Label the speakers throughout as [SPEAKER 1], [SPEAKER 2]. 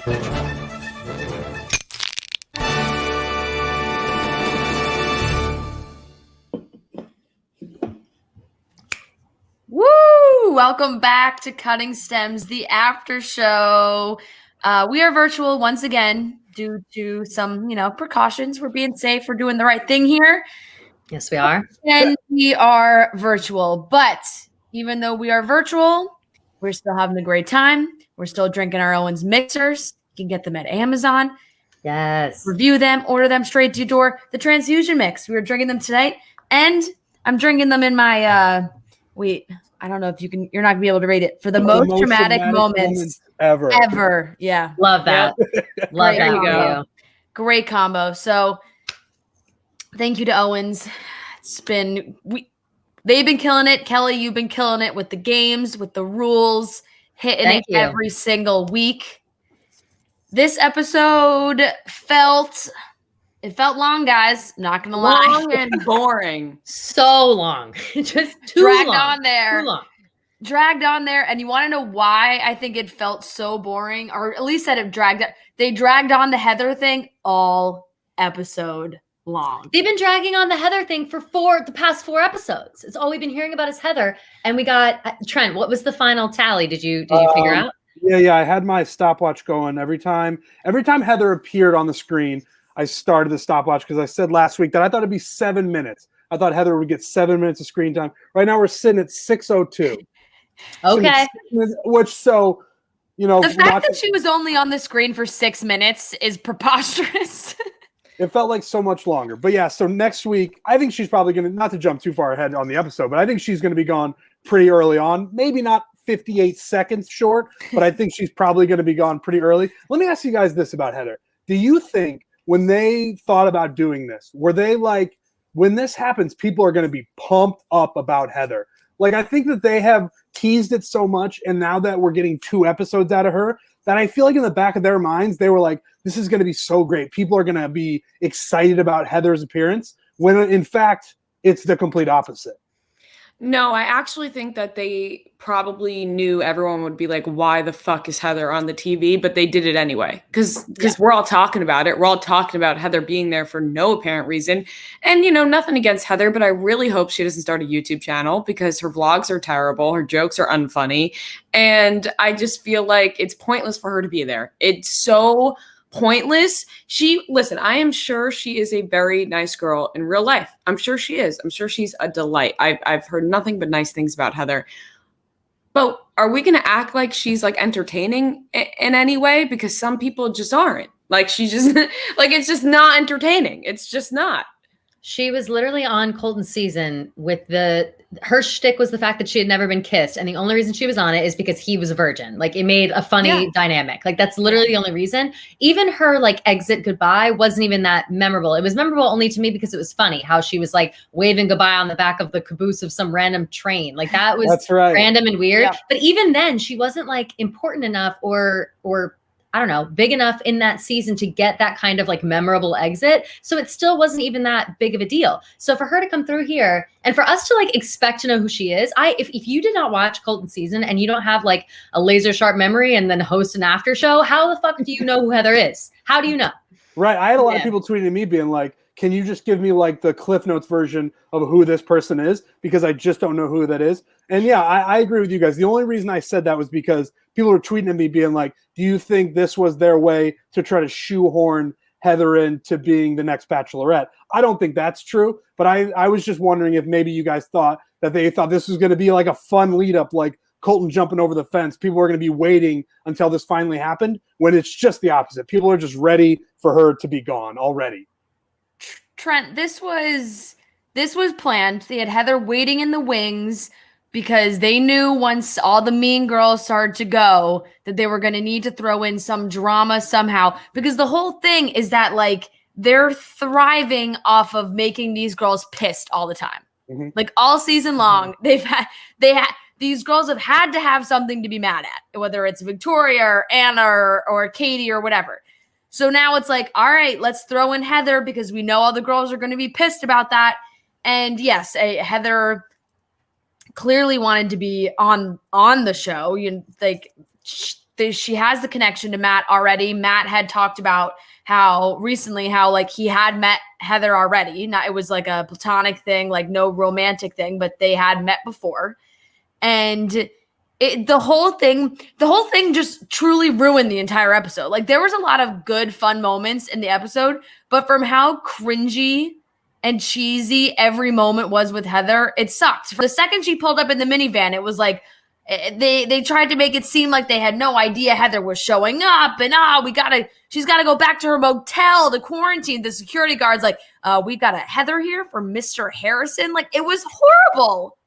[SPEAKER 1] Woo! Welcome back to Cutting Stems, the after show. We are virtual once again due to some, precautions. We're being safe. We're doing the right thing here.
[SPEAKER 2] Yes, we are.
[SPEAKER 1] And we are virtual. But even though we are virtual, we're still having a great time. We're still drinking our Owens mixers. You can get them at Amazon.
[SPEAKER 2] Yes.
[SPEAKER 1] Review them, order them straight to your door. The transfusion mix. We were drinking them tonight. And I'm drinking them in my I don't know if you're not gonna be able to rate it for the most dramatic moments ever. Yeah.
[SPEAKER 2] Love that. Love that for you.
[SPEAKER 1] Great combo. So thank you to Owens. They've been killing it. Kelly, you've been killing it with the games, with the rules, hitting every single week. This episode felt long, guys. Not gonna lie.
[SPEAKER 3] Long and boring.
[SPEAKER 2] So long. Just too
[SPEAKER 1] dragged
[SPEAKER 2] long.
[SPEAKER 1] on there.
[SPEAKER 2] Too long.
[SPEAKER 1] Dragged on there. And you want to know why I think it felt so boring, or at least that it dragged. They dragged on the Heather thing all episode long.
[SPEAKER 2] They've been dragging on the Heather thing for the past 4 episodes. It's all we've been hearing about is Heather. And we got Trent. What was the final tally? Did you figure out?
[SPEAKER 4] Yeah. I had my stopwatch going every time Heather appeared on the screen. I started the stopwatch because I said last week that I thought it'd be 7 minutes. I thought Heather would get 7 minutes of screen time. Right now we're sitting at 6:02.
[SPEAKER 2] Okay.
[SPEAKER 1] The fact that she was only on the screen for 6 minutes is preposterous.
[SPEAKER 4] It felt like so much longer. But yeah, so next week, I think she's probably going to, not to jump too far ahead on the episode, but I think she's going to be gone pretty early on. Maybe not 58 seconds short, but I think she's probably going to be gone pretty early. Let me ask you guys this about Heather. Do you think when they thought about doing this, were they like, when this happens, people are going to be pumped up about Heather? Like, I think that they have teased it so much, and now that we're getting 2 episodes out of her, that I feel like in the back of their minds, they were like, this is going to be so great. People are going to be excited about Heather's appearance, when in fact, it's the complete opposite.
[SPEAKER 3] No, I actually think that they probably knew everyone would be like, why the fuck is Heather on the TV? But they did it anyway. Because we're all talking about it. We're all talking about Heather being there for no apparent reason. And, nothing against Heather, but I really hope she doesn't start a YouTube channel because her vlogs are terrible. Her jokes are unfunny. And I just feel like it's pointless for her to be there. It's so pointless. I am sure she is a very nice girl in real life. I'm sure she is. I'm sure she's a delight. I've heard nothing but nice things about Heather. But are we going to act like she's like entertaining in any way? Because some people just aren't. Like she's just like, it's just not entertaining. It's just not.
[SPEAKER 2] She was literally on Colton's season with her shtick was the fact that she had never been kissed. And the only reason she was on it is because he was a virgin. Like it made a funny dynamic. Like that's literally the only reason. Even her like exit goodbye wasn't even that memorable. It was memorable only to me because it was funny how she was like waving goodbye on the back of the caboose of some random train. Like that was random and weird. Yeah. But even then she wasn't like important enough or I don't know, big enough in that season to get that kind of like memorable exit. So it still wasn't even that big of a deal. So for her to come through here and for us to like expect to know who she is, if you did not watch Colton's season and you don't have like a laser sharp memory and then host an after show, how the fuck do you know who Heather is? How do you know?
[SPEAKER 4] Right. I had a lot of people tweeting me being like, can you just give me like the Cliff Notes version of who this person is? Because I just don't know who that is. And yeah, I agree with you guys. The only reason I said that was because people were tweeting at me being like, do you think this was their way to try to shoehorn Heather into being the next Bachelorette? I don't think that's true, but I was just wondering if maybe you guys thought that they thought this was going to be like a fun lead up, like Colton jumping over the fence. People are going to be waiting until this finally happened, when it's just the opposite. People are just ready for her to be gone already.
[SPEAKER 1] Trent, this was planned. They had Heather waiting in the wings because they knew once all the mean girls started to go that they were going to need to throw in some drama somehow, because the whole thing is that like they're thriving off of making these girls pissed all the time. Mm-hmm. Like all season long, these girls have had to have something to be mad at, whether it's Victoria or Anna or Katie or whatever. So now it's like, all right, let's throw in Heather because we know all the girls are going to be pissed about that. And yes, Heather clearly wanted to be on the show. she has the connection to Matt already. Matt had talked about how recently like he had met Heather already. Not, it was like a platonic thing, like no romantic thing, but they had met before. And the whole thing just truly ruined the entire episode. Like there was a lot of good, fun moments in the episode, but from how cringy and cheesy every moment was with Heather, it sucked. For the second she pulled up in the minivan, it was like they tried to make it seem like they had no idea Heather was showing up, and she's gotta go back to her motel to quarantine. The security guard's like, we've got a Heather here for Mr. Harrison. Like it was horrible.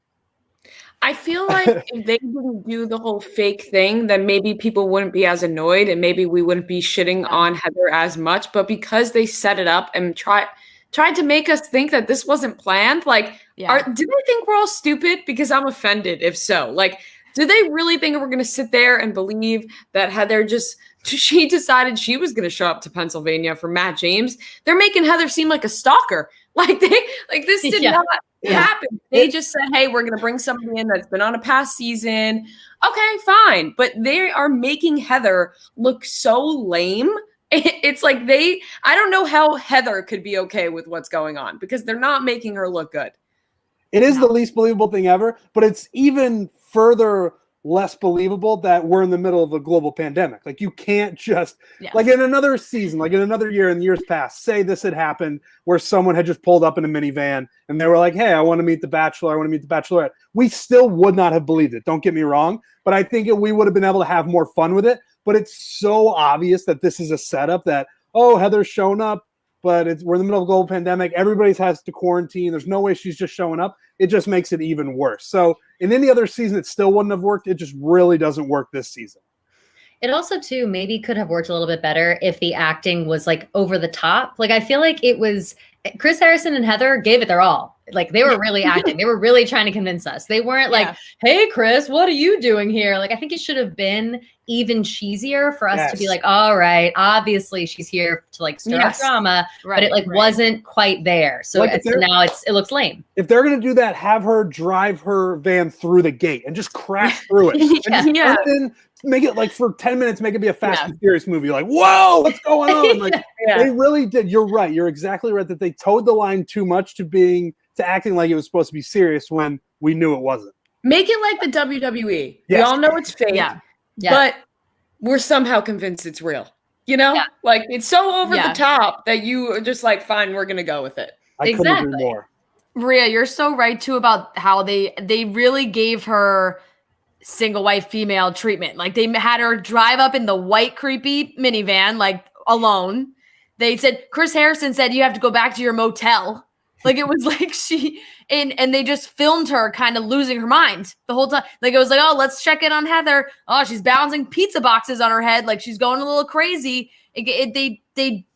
[SPEAKER 3] I feel like if they didn't do the whole fake thing, then maybe people wouldn't be as annoyed and maybe we wouldn't be shitting on Heather as much. But because they set it up and tried to make us think that this wasn't planned, like, do they think we're all stupid? Because I'm offended if so. Like, do they really think we're going to sit there and believe that Heather she decided she was going to show up to Pennsylvania for Matt James? They're making Heather seem like a stalker. Like this did not happen. They just said, hey, we're going to bring somebody in that's been on a past season. Okay, fine. But they are making Heather look so lame. It's like I don't know how Heather could be okay with what's going on because they're not making her look good.
[SPEAKER 4] It is the least believable thing ever, but it's even further less believable that we're in the middle of a global pandemic. Like you can't just like in another season, like in another year in years past, say this had happened where someone had just pulled up in a minivan and they were like, hey, I want to meet the Bachelor. I want to meet the Bachelorette. We still would not have believed it. Don't get me wrong. But I think we would have been able to have more fun with it. But it's so obvious that this is a setup that, oh, Heather's shown up, but we're in the middle of a global pandemic. Everybody has to quarantine. There's no way she's just showing up. It just makes it even worse. So in any other season, it still wouldn't have worked. It just really doesn't work this season.
[SPEAKER 2] It also, too, maybe could have worked a little bit better if the acting was like over the top. Like, I feel like it was Chris Harrison and Heather gave it their all. Like they were really acting. They were really trying to convince us. They weren't like, hey, Chris, what are you doing here? Like, I think it should have been even cheesier for us to be like, all right, obviously she's here to like stir up drama, but it wasn't quite there. So
[SPEAKER 4] like
[SPEAKER 2] now it looks lame.
[SPEAKER 4] If they're going to do that, have her drive her van through the gate and just crash through it. And then make it like for 10 minutes, make it be a Fast and Furious movie. Like, whoa, what's going on? Like they really did. You're right. You're exactly right that they towed the line too much to acting like it was supposed to be serious when we knew it wasn't.
[SPEAKER 3] Make it like the WWE. Yes. We all know it's fake, but we're somehow convinced it's real. You know, like it's so over the top that you are just like, fine, we're going to go with it.
[SPEAKER 4] I couldn't agree more.
[SPEAKER 1] Maria, you're so right too about how they really gave her single white female treatment. Like they had her drive up in the white creepy minivan, like alone. They said, Chris Harrison said, you have to go back to your motel. Like it was like and they just filmed her kind of losing her mind the whole time. Like it was like, oh, let's check in on Heather. Oh, she's balancing pizza boxes on her head. Like she's going a little crazy. They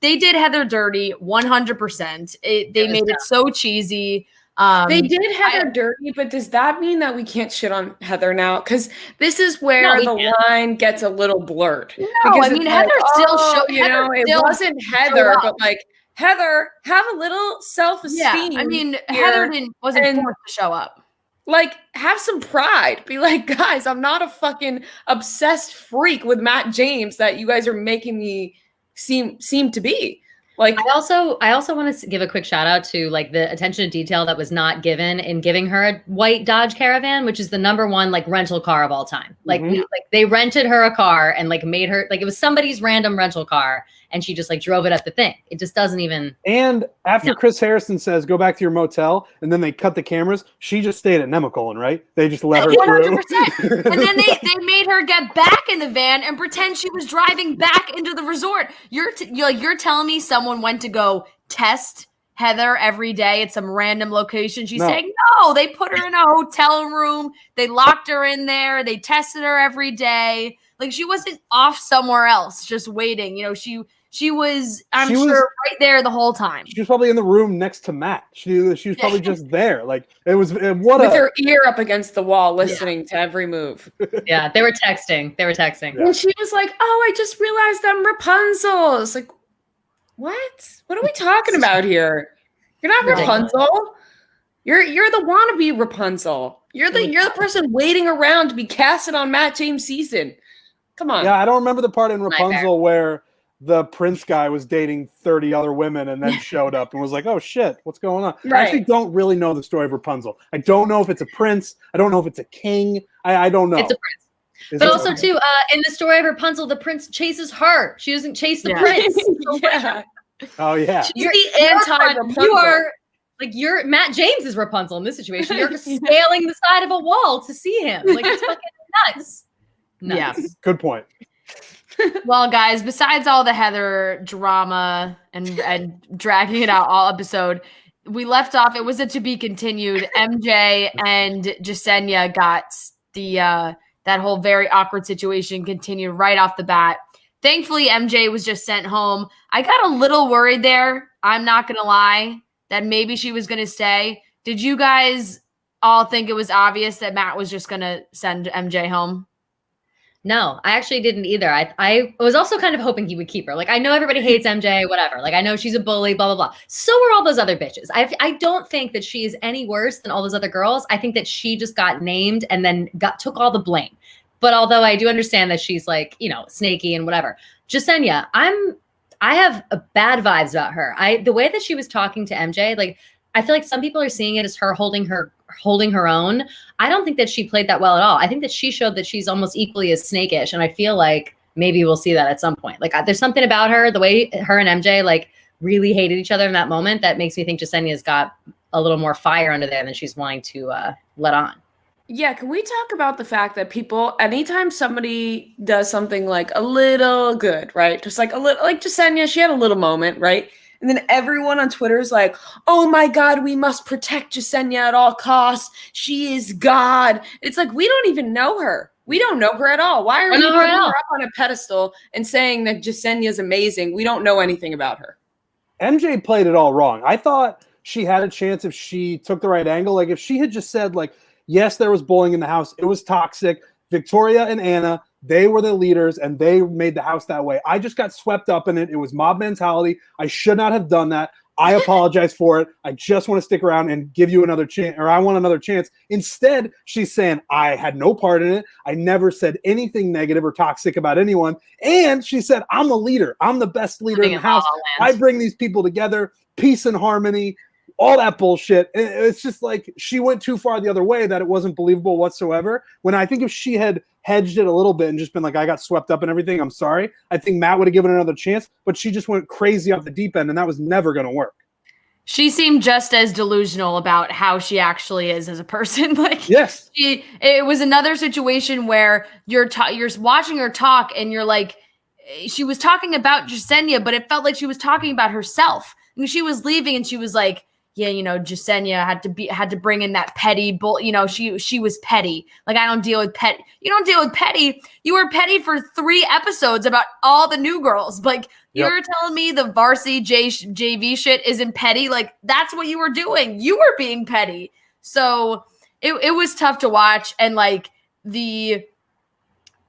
[SPEAKER 1] did Heather dirty 100%. They made it so cheesy.
[SPEAKER 3] They did Heather dirty, but does that mean that we can't shit on Heather now? Because this is where the line gets a little blurred.
[SPEAKER 1] No, I mean Heather still showed.
[SPEAKER 3] It wasn't Heather, but like. Heather, have a little self-esteem.
[SPEAKER 1] Yeah, I mean, Heather wasn't forced to show up.
[SPEAKER 3] Like, have some pride. Be like, guys, I'm not a fucking obsessed freak with Matt James that you guys are making me seem to be. Like,
[SPEAKER 2] I also want to give a quick shout out to like the attention to detail that was not given in giving her a white Dodge Caravan, which is the #1 like rental car of all time. Like, like they rented her a car and like made her like it was somebody's random rental car. And she just like drove it up the thing. It just doesn't even.
[SPEAKER 4] And after Chris Harrison says, go back to your motel, and then they cut the cameras, she just stayed at Nemacolin, right? They just let her 100%.
[SPEAKER 1] Through. And then they made her get back in the van and pretend she was driving back into the resort. You're telling me someone went to go test Heather every day at some random location. She's saying, no, they put her in a hotel room. They locked her in there. They tested her every day. Like she wasn't off somewhere else, just waiting. You know, she was, I'm sure, right there the whole time.
[SPEAKER 4] She was probably in the room next to Matt. She was probably just there. Like it was with
[SPEAKER 3] her ear up against the wall, listening to every move.
[SPEAKER 2] Yeah, they were texting.
[SPEAKER 3] Yeah. And she was like, "Oh, I just realized I'm Rapunzel." It's like, what? What are we talking about here? You're not Rapunzel. You're the wannabe Rapunzel. You're the person waiting around to be casted on Matt James' season. Come on.
[SPEAKER 4] Yeah, I don't remember the part in Rapunzel
[SPEAKER 2] Nightmare.
[SPEAKER 4] where the prince guy was dating 30 other women and then showed up and was like, oh shit, what's going on? I actually
[SPEAKER 3] Right.
[SPEAKER 4] don't really know the story of Rapunzel. I don't know if it's a prince. I don't know if it's a king. I don't know.
[SPEAKER 2] It's a prince.
[SPEAKER 4] Is
[SPEAKER 2] But
[SPEAKER 4] it-
[SPEAKER 2] also, too, in the story of Rapunzel, the prince chases her. She doesn't chase the
[SPEAKER 1] Yeah.
[SPEAKER 2] prince.
[SPEAKER 3] Yeah.
[SPEAKER 4] Oh, yeah.
[SPEAKER 3] She's the anti-Rapunzel.
[SPEAKER 2] You are you're Matt James is Rapunzel in this situation. You're scaling the side of a wall to see him. Like, it's fucking nuts.
[SPEAKER 1] Yeah.
[SPEAKER 4] Good point.
[SPEAKER 1] Well, guys, besides all the Heather drama and dragging it out all episode, we left off. It was a to be continued. MJ and Jasenia got the that whole very awkward situation continued right off the bat. Thankfully, MJ was just sent home. I got a little worried there. I'm not gonna lie that maybe she was gonna stay. Did you guys all think it was obvious that Matt was just gonna send MJ home?
[SPEAKER 2] No, I actually didn't either. I was also kind of hoping he would keep her. Like, I know everybody hates MJ, whatever. Like, I know she's a bully, blah, blah, blah. So are all those other bitches. I don't think that she is any worse than all those other girls. I think that she just got named and then took all the blame. But although I do understand that she's like, snaky and whatever. Jasenia, I have bad vibes about her. The way that she was talking to MJ, like, I feel like some people are seeing it as her holding her own. I don't think that she played that well at all. I think that she showed that she's almost equally as snakish, and I feel like maybe we'll see that at some point. Like, there's something about her, the way her and MJ like really hated each other in that moment, that makes me think Jasenia's got a little more fire under there than she's wanting to let on.
[SPEAKER 3] Yeah, can we talk about the fact that people, anytime somebody does something like a little good, right? Just like a little, like Jasenia, she had a little moment, right? And then everyone on Twitter is like, oh my God, we must protect Jasenia at all costs. She is God. It's like, we don't even know her. We don't know her at all. Why are we putting her up on a pedestal and saying that Jasenia is amazing? We don't know anything about her.
[SPEAKER 4] MJ played it all wrong. I thought she had a chance if she took the right angle. Like, if she had just said, like, yes, there was bullying in the house. It was toxic. Victoria and Anna, they were the leaders, and they made the house that way. I just got swept up in it. It was mob mentality. I should not have done that. I apologize for it. I just want to stick around and give you another chance, or I want another chance. Instead, she's saying, I had no part in it. I never said anything negative or toxic about anyone. And she said, I'm a leader. I'm the best leader in the house. I bring these people together, peace and harmony, all that bullshit. It's just like she went too far the other way that it wasn't believable whatsoever. When I think if she had hedged it a little bit and just been like, I got swept up in everything, I'm sorry, I think Matt would have given her another chance, but she just went crazy off the deep end, and that was never going to work. She
[SPEAKER 1] seemed just as delusional about how she actually is as a person. Like,
[SPEAKER 4] yes,
[SPEAKER 1] it was another situation where you're watching her talk and you're like, she was talking about Jasenia, but it felt like she was talking about herself. And she was leaving and she was like, yeah, Jasenia had to bring in that petty bull. She was petty. Like, I don't deal with petty. You don't deal with petty. You were petty for 3 episodes about all the new girls. Like, you're telling me the varsity JV shit isn't petty? Like, that's what you were doing. You were being petty. So it was tough to watch. And like there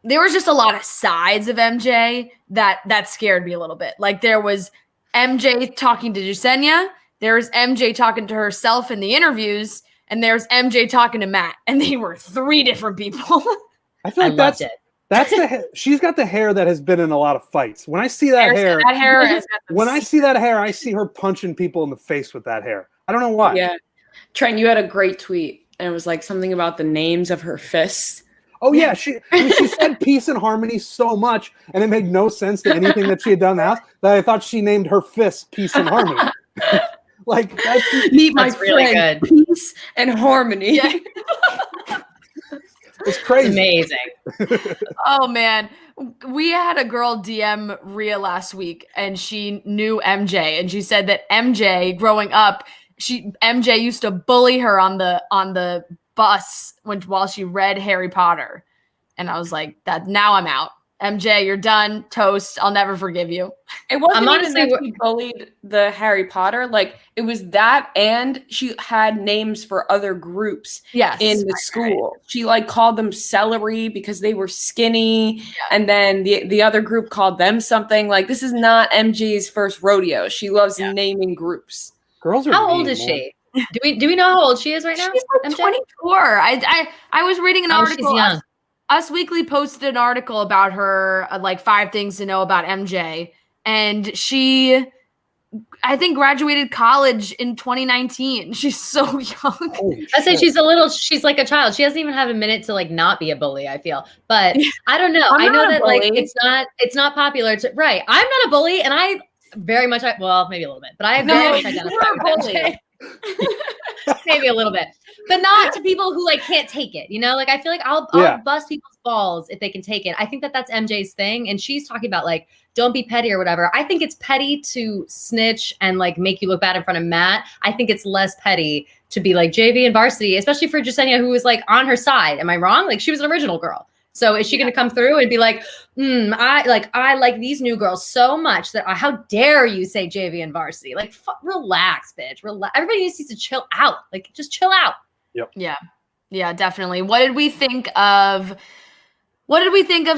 [SPEAKER 1] was just a lot of sides of MJ that scared me a little bit. Like, there was MJ talking to Jasenia. There's MJ talking to herself in the interviews, and there's MJ talking to Matt, and they were 3 different people.
[SPEAKER 4] I feel like she's got the hair that has been in a lot of fights. When I see that hair, I see her punching people in the face with that hair. I don't know why.
[SPEAKER 3] Yeah. Trent, you had a great tweet, and it was like something about the names of her fists.
[SPEAKER 4] Oh yeah, she said peace and harmony so much, and it made no sense to anything that she had done in the house that I thought she named her fists peace and harmony. Like,
[SPEAKER 3] meet my
[SPEAKER 2] really
[SPEAKER 3] friend,
[SPEAKER 2] good.
[SPEAKER 3] Peace and harmony.
[SPEAKER 1] Yeah.
[SPEAKER 4] It's crazy.
[SPEAKER 2] Amazing.
[SPEAKER 1] Oh man, we had a girl DM Rhea last week, and she knew MJ, and she said that MJ growing up, MJ used to bully her on the bus while she read Harry Potter, and I was like, that. Now I'm out. MJ, you're done. Toast. I'll never forgive you.
[SPEAKER 3] It wasn't even that she bullied the Harry Potter. Like, it was that, and she had names for other groups in the school. Right. She like called them celery because they were skinny, and then the other group called them something. Like, this is not MJ's first rodeo. She loves naming groups.
[SPEAKER 4] Girls are
[SPEAKER 2] How old is she? Do we know how old she is right now?
[SPEAKER 1] She's like 24. I was reading an article.
[SPEAKER 2] She's young.
[SPEAKER 1] Us Weekly posted an article about her, like 5 things to know about MJ, and she, I think, graduated college in 2019. She's so young.
[SPEAKER 2] I say she's like a child. She doesn't even have a minute to like not be a bully, I feel. But I don't know. I know that like it's not popular to right. I'm not a bully, and I very much well, maybe a little bit, but I very much identify with MJ. Maybe a little bit. But not to people who like can't take it, you know? Like I feel like I'll bust people's balls if they can take it. I think that that's MJ's thing, and she's talking about like don't be petty or whatever. I think it's petty to snitch and like make you look bad in front of Matt. I think it's less petty to be like JV and Varsity, especially for Jasenia, who was like on her side. Am I wrong? Like she was an original girl. So is she going to come through and be like, I like these new girls so much that how dare you say JV and Varsity? Like, relax, bitch. Relax. Everybody needs to chill out. Like, just chill out.
[SPEAKER 4] Yep.
[SPEAKER 1] Yeah, definitely. What did we think of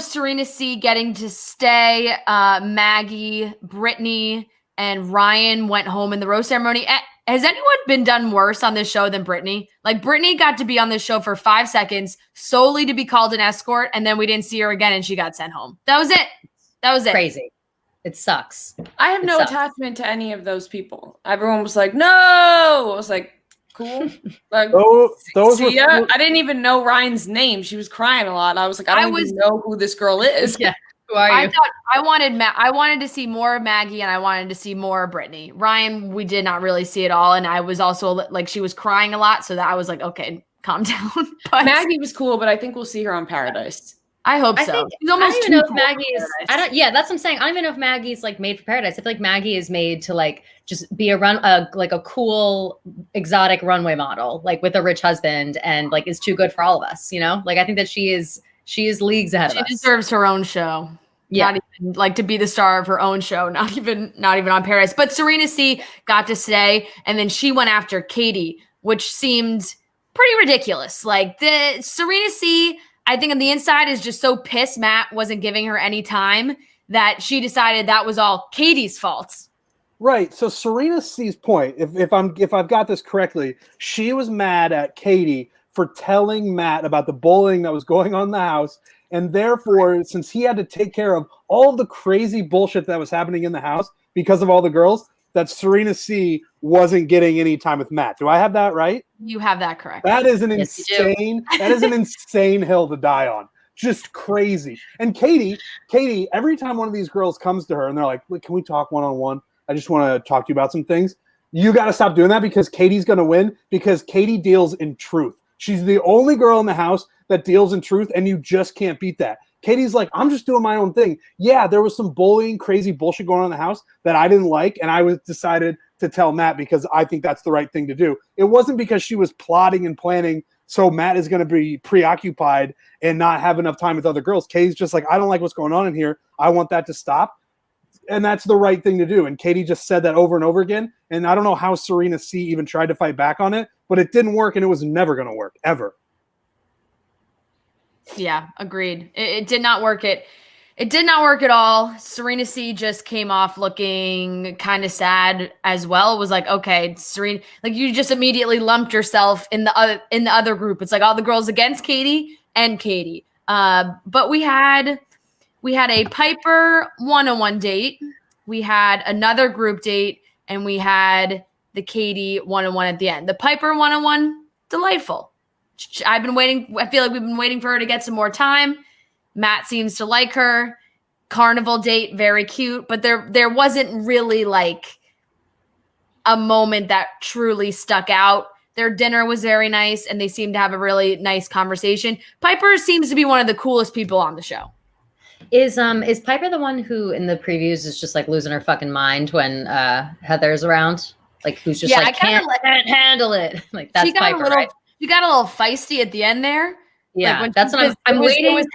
[SPEAKER 1] Serena C getting to stay? Maggie, Brittany, and Ryan went home in the rose ceremony. Has anyone been done worse on this show than Brittany? Like Brittany got to be on this show for 5 seconds solely to be called an escort, and then we didn't see her again, and she got sent home. That was it.
[SPEAKER 2] Crazy. It sucks.
[SPEAKER 3] I have no attachment to any of those people. Everyone was like, no. I was like, cool. Like, I didn't even know Ryan's name. She was crying a lot. I was like, I don't even know who this girl is.
[SPEAKER 2] Yeah. Who are you?
[SPEAKER 1] I wanted to see more of Maggie, and I wanted to see more of Brittany. Ryan, we did not really see it all, and I was also like, she was crying a lot, so that I was like, okay, calm down. But
[SPEAKER 3] Maggie was cool, but I think we'll see her on Paradise.
[SPEAKER 1] I hope so.
[SPEAKER 2] I don't even know if Maggie is. Yeah, that's what I'm saying. I don't even know if Maggie's like made for Paradise. I feel like Maggie is made to like just be like a cool exotic runway model, like with a rich husband, and like is too good for all of us. You know, like I think that she is leagues ahead of us.
[SPEAKER 1] She deserves her own show.
[SPEAKER 2] Yeah.
[SPEAKER 1] Not even like to be the star of her own show, not even on Paradise. But Serena C got to stay, and then she went after Katie, which seemed pretty ridiculous. Like the Serena C, I think on the inside is just so pissed Matt wasn't giving her any time that she decided that was all Katie's fault.
[SPEAKER 4] Right. So Serena C's point, if I've got this correctly, she was mad at Katie for telling Matt about the bullying that was going on in the house. And therefore, since he had to take care of all of the crazy bullshit that was happening in the house because of all the girls, that Serena C wasn't getting any time with Matt. Do I have that right?
[SPEAKER 1] You have that correct.
[SPEAKER 4] That is an insane hill to die on. Just crazy. And Katie, every time one of these girls comes to her and they're like, can we talk one-on-one? I just want to talk to you about some things. You got to stop doing that because Katie's going to win because Katie deals in truth. She's the only girl in the house that deals in truth, and you just can't beat that. Katie's like, I'm just doing my own thing. Yeah, there was some bullying, crazy bullshit going on in the house that I didn't like, and I decided to tell Matt because I think that's the right thing to do. It wasn't because she was plotting and planning so Matt is going to be preoccupied and not have enough time with other girls. Katie's just like, I don't like what's going on in here. I want that to stop. And that's the right thing to do. And Katie just said that over and over again. And I don't know how Serena C even tried to fight back on it, but it didn't work, and it was never going to work, ever.
[SPEAKER 1] Yeah, agreed. It did not work. It did not work at all. Serena C just came off looking kind of sad as well. It was like, okay, Serena, like you just immediately lumped yourself in the other group. It's like all the girls against Katie and Katie. But we had a Piper 101 date. We had another group date, and we had the Katie 101 at the end. The Piper 101, delightful. I've been waiting. I feel like we've been waiting for her to get some more time. Matt seems to like her. Carnival date, very cute, but there wasn't really like a moment that truly stuck out. Their dinner was very nice, and they seemed to have a really nice conversation. Piper seems to be one of the coolest people on the show.
[SPEAKER 2] Is Piper the one who in the previews is just like losing her fucking mind when Heather's around? Like who's just like can't handle it? Like that's Piper, right?
[SPEAKER 1] She got a little feisty at the end there.
[SPEAKER 2] Yeah,
[SPEAKER 1] like
[SPEAKER 2] that's what I'm waiting.
[SPEAKER 1] It was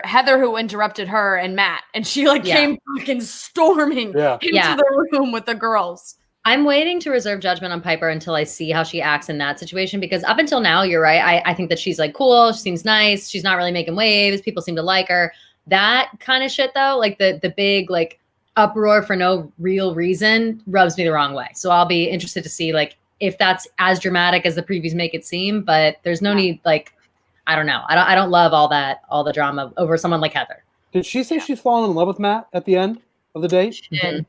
[SPEAKER 1] Heather who interrupted her and Matt, and she came fucking storming into the room with the girls.
[SPEAKER 2] I'm waiting to reserve judgment on Piper until I see how she acts in that situation, because up until now, you're right. I think that she's like cool. She seems nice. She's not really making waves. People seem to like her. That kind of shit though, like the big like uproar for no real reason rubs me the wrong way. So I'll be interested to see like if that's as dramatic as the previews make it seem, but there's no need. Like I don't know. I don't love all the drama over someone like Heather.
[SPEAKER 4] Did she say she's fallen in love with Matt at the end of the date?
[SPEAKER 1] She did.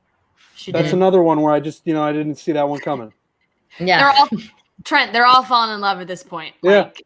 [SPEAKER 1] She
[SPEAKER 4] That's
[SPEAKER 1] did.
[SPEAKER 4] another one where I just, I didn't see that one coming.
[SPEAKER 2] Yeah.
[SPEAKER 1] They're all falling in love at this point.
[SPEAKER 4] Yeah.
[SPEAKER 1] Like,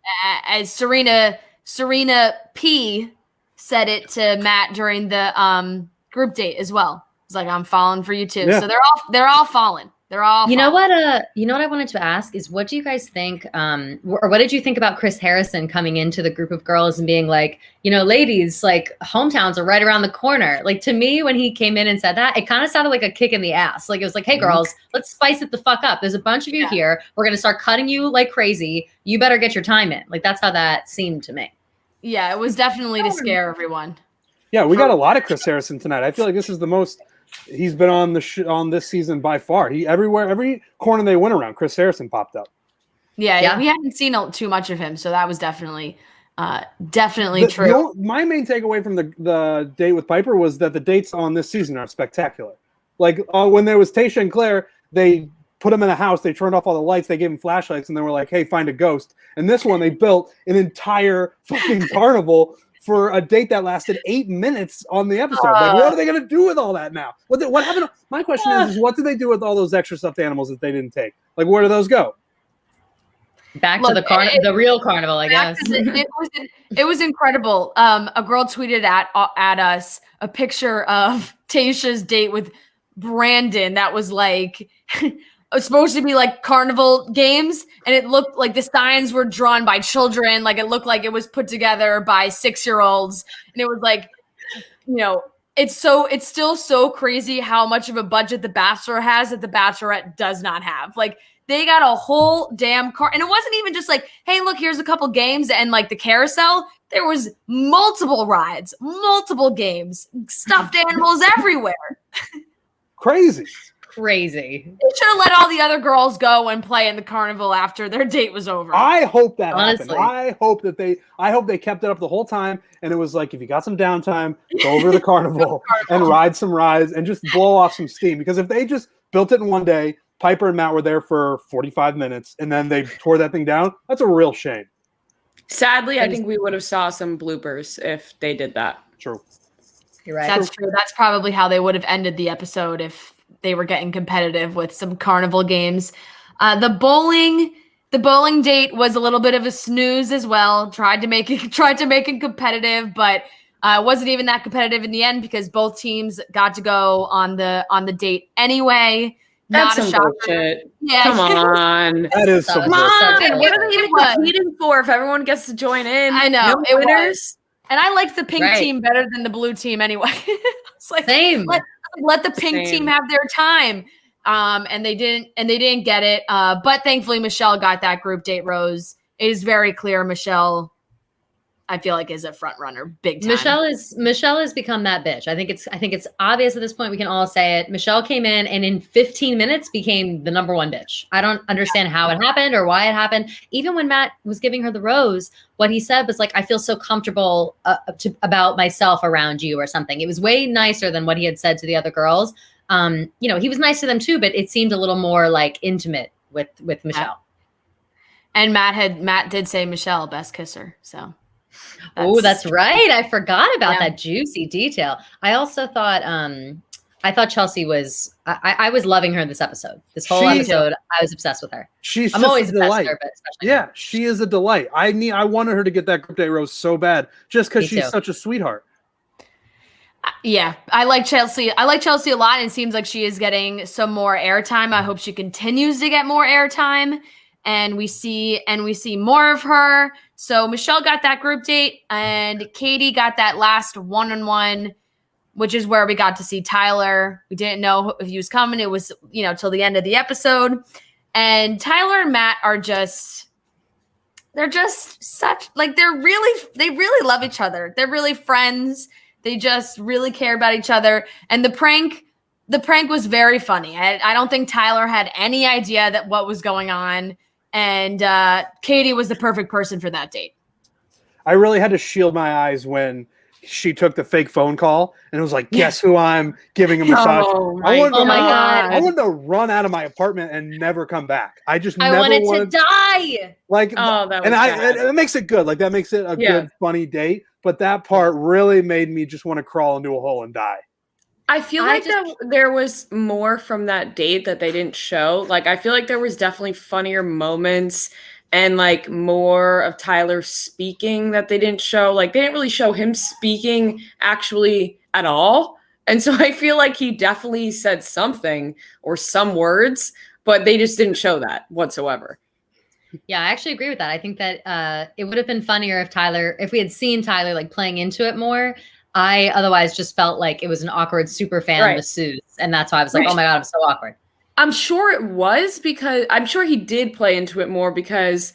[SPEAKER 1] as Serena P said it to Matt during the group date as well. It's like, I'm falling for you too.
[SPEAKER 4] Yeah.
[SPEAKER 1] So they're all falling. They're all
[SPEAKER 2] You know
[SPEAKER 1] falling.
[SPEAKER 2] what I wanted to ask is, what do you guys think, or what did you think about Chris Harrison coming into the group of girls and being like, ladies, like, hometowns are right around the corner. Like, to me, when he came in and said that, it kind of sounded like a kick in the ass. Like, it was like, hey, girls, let's spice it the fuck up. There's a bunch of you here. We're going to start cutting you like crazy. You better get your time in. Like, that's how that seemed to me.
[SPEAKER 1] Yeah, it was definitely to scare everyone.
[SPEAKER 4] Yeah, we got a lot of Chris Harrison tonight. I feel like this is the most he's been on on this season by far. Every corner they went around, Chris Harrison popped up.
[SPEAKER 1] Yeah. We hadn't seen too much of him, so that was definitely true.
[SPEAKER 4] My main takeaway from the date with Piper was that the dates on this season are spectacular. Like when there was Tayshia and Claire, they put them in a house, they turned off all the lights, they gave them flashlights, and they were like, hey, find a ghost. And this one, they built an entire fucking carnival for a date that lasted 8 minutes on the episode. Like, what are they going to do with all that now? What happened? My question is what did they do with all those extra stuffed animals that they didn't take? Like, where do those go?
[SPEAKER 2] Back to the real carnival, I guess.
[SPEAKER 1] It was incredible. A girl tweeted at us a picture of Tayshia's date with Brandon that was like it was supposed to be like carnival games, and it looked like the signs were drawn by children. Like, it looked like it was put together by 6-year-olds, and it was like, it's still so crazy how much of a budget the Bachelor has that the Bachelorette does not have. Like, they got a whole damn car, and it wasn't even just like, hey, look, here's a couple games and like the carousel. There was multiple rides, multiple games, stuffed animals everywhere.
[SPEAKER 4] Crazy.
[SPEAKER 2] Crazy.
[SPEAKER 1] They should have let all the other girls go and play in the carnival after their date was over.
[SPEAKER 4] I hope that happened.
[SPEAKER 2] Honestly.
[SPEAKER 4] I hope they kept it up the whole time, and it was like, if you got some downtime, go over to the carnival and ride some rides and just blow off some steam. Because if they just built it in one day, Piper and Matt were there for 45 minutes, and then they tore that thing down, that's a real shame.
[SPEAKER 3] Sadly, I think we would have saw some bloopers if they did that.
[SPEAKER 4] True.
[SPEAKER 2] You're right.
[SPEAKER 1] That's true. That's probably how they would have ended the episode if they were getting competitive with some carnival games. The bowling date was a little bit of a snooze as well. Tried to make it competitive, but it wasn't even that competitive in the end because both teams got to go on the date anyway.
[SPEAKER 3] That's
[SPEAKER 1] Not a
[SPEAKER 3] some
[SPEAKER 1] shocker.
[SPEAKER 3] bullshit.
[SPEAKER 1] Yeah.
[SPEAKER 3] Come on.
[SPEAKER 4] That is some
[SPEAKER 2] Come
[SPEAKER 3] Come
[SPEAKER 4] bullshit.
[SPEAKER 3] on. What are they even competing for if everyone gets to join in?
[SPEAKER 1] I know,
[SPEAKER 3] No
[SPEAKER 1] it
[SPEAKER 3] winners?
[SPEAKER 1] And I liked the pink
[SPEAKER 2] Right.
[SPEAKER 1] team better than the blue team anyway. It's like,
[SPEAKER 2] Same.
[SPEAKER 1] let the pink team have their time. And they didn't get it. But thankfully Michelle got that group date rose. It is very clear Michelle, I feel like, is a front runner big time.
[SPEAKER 2] Michelle has become that bitch. I think it's obvious at this point. We can all say it. Michelle came in and in 15 minutes became the number one bitch. I don't understand how it happened or why it happened. Even when Matt was giving her the rose, what he said was like, I feel so comfortable about myself around you or something. It was way nicer than what he had said to the other girls. He was nice to them too, but it seemed a little more like intimate with Michelle.
[SPEAKER 1] And Matt did say Michelle best kisser. So
[SPEAKER 2] oh, that's right. I forgot about that juicy detail. I also thought Chelsea was I was loving her this episode. This whole episode, I was obsessed with her.
[SPEAKER 4] I'm
[SPEAKER 2] always
[SPEAKER 4] a
[SPEAKER 2] obsessed
[SPEAKER 4] delight.
[SPEAKER 2] with her, but especially
[SPEAKER 4] Yeah, she is a delight. I wanted her to get that group date rose so bad just because she's such a sweetheart.
[SPEAKER 1] Yeah, I like Chelsea. I like Chelsea a lot, and it seems like she is getting some more airtime. I hope she continues to get more airtime, and we see more of her. So Michelle got that group date, and Katie got that last one-on-one, which is where we got to see Tyler. We didn't know if he was coming. It was, till the end of the episode. And Tyler and Matt are they're just such, like, they really love each other. They're really friends. They just really care about each other. And the prank was very funny. I don't think Tyler had any idea that what was going on. And Katie was the perfect person for that date.
[SPEAKER 4] I really had to shield my eyes when she took the fake phone call and it was like, guess who I'm giving a massage?
[SPEAKER 3] Oh
[SPEAKER 2] my God.
[SPEAKER 4] I wanted to run out of my apartment and never come back. I never
[SPEAKER 2] wanted
[SPEAKER 4] wanted
[SPEAKER 2] to die.
[SPEAKER 4] Like,
[SPEAKER 3] Oh, that was
[SPEAKER 4] and
[SPEAKER 3] bad.
[SPEAKER 4] it makes it good. Like that makes it a good, funny date. But that part really made me just want to crawl into a hole and die.
[SPEAKER 3] I feel like there was more from that date that they didn't show. Like, I feel like there was definitely funnier moments and like more of Tyler speaking that they didn't show. Like, they didn't really show him speaking actually at all. And so I feel like he definitely said something or some words, but they just didn't show that whatsoever.
[SPEAKER 2] Yeah, I actually agree with that. I think that it would have been funnier if we had seen Tyler like playing into it more. I otherwise just felt like it was an awkward super fan masseuse. And that's why I was like, oh my God, I'm so awkward.
[SPEAKER 3] I'm sure it was because I'm sure he did play into it more because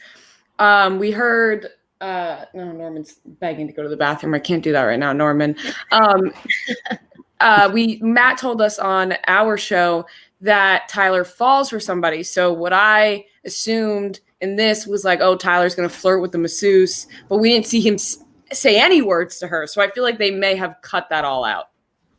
[SPEAKER 3] we heard no, Norman's begging to go to the bathroom. I can't do that right now, Norman. Matt told us on our show that Tyler falls for somebody. So what I assumed in this was like, oh, Tyler's going to flirt with the masseuse, but we didn't see him say any words to her. So I feel like they may have cut that all out.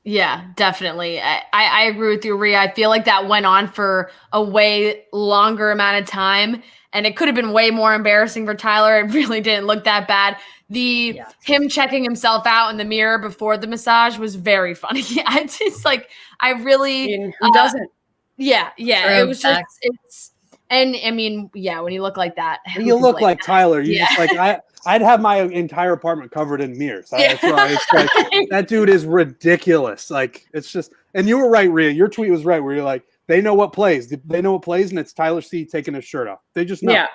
[SPEAKER 1] Yeah, definitely. I agree with you, Rhea. I feel like that went on for a way longer amount of time, and it could have been way more embarrassing for Tyler. It really didn't look that bad. Him checking himself out in the mirror before the massage was very funny. It's just like, I really
[SPEAKER 3] who doesn't?
[SPEAKER 1] Yeah. It was just and I mean, yeah, when you look like that,
[SPEAKER 4] you look like Tyler. You just like I'd have my entire apartment covered in mirrors. That's right. It's like, that dude is ridiculous. Like, it's just, and you were right, Rhea. Your tweet was right, where you're like, they know what plays. They know what plays, and it's Tyler C taking his shirt off. They just know.
[SPEAKER 3] Yeah.